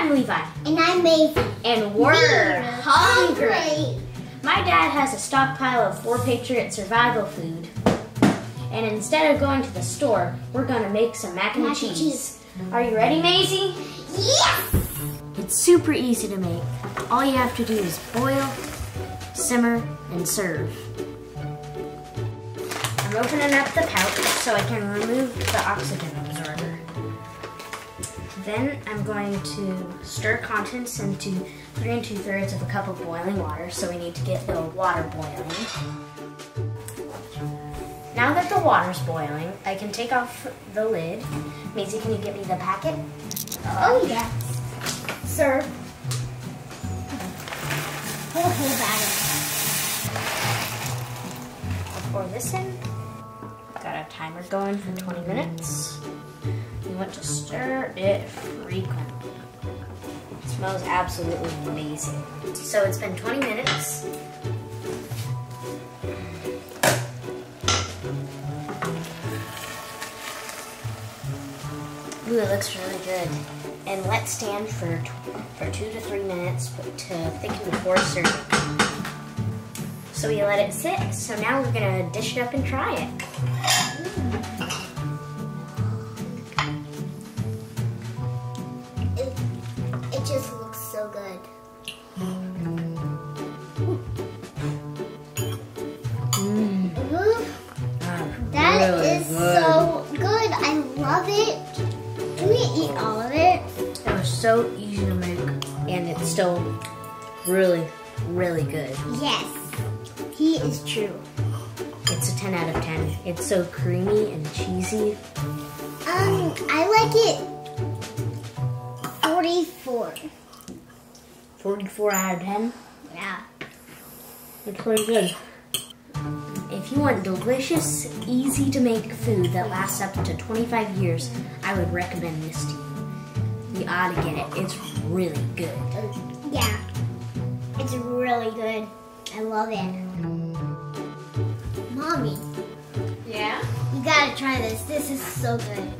I'm Levi. And I'm Maisie. And we're hungry. My dad has a stockpile of 4 Patriot survival food. And instead of going to the store, we're gonna make some mac and cheese. Are you ready, Maisie? Yes! It's super easy to make. All you have to do is boil, simmer, and serve. I'm opening up the pouch so I can remove the oxygen absorber. Then I'm going to stir contents into 3 2/3 of a cup of boiling water, so we need to get the water boiling. Now that the water's boiling, I can take off the lid. Maisie, can you get me the packet? Oh, yes. Sir. Hold that I'll pour this in. Got a timer going for 20 minutes. You want to stir it frequently. It smells absolutely amazing. So it's been 20 minutes. Ooh, it looks really good. And let stand for 2 to 3 minutes to thicken before serving. So we let it sit. So now we're gonna dish it up and try it. It just looks so good. That really is good. so good. I love it. Can we eat all of it? It was so easy to make, and it's still really, really good. Yes. He is true. It's a 10 out of 10. It's so creamy and cheesy. I like it 44. 44 out of 10. Yeah. It's pretty good. If you want delicious, easy to make food that lasts up to 25 years, I would recommend this to you. You ought to get it. It's really good. Yeah. It's really good. I love it. Mommy. Yeah? You gotta try this. This is so good.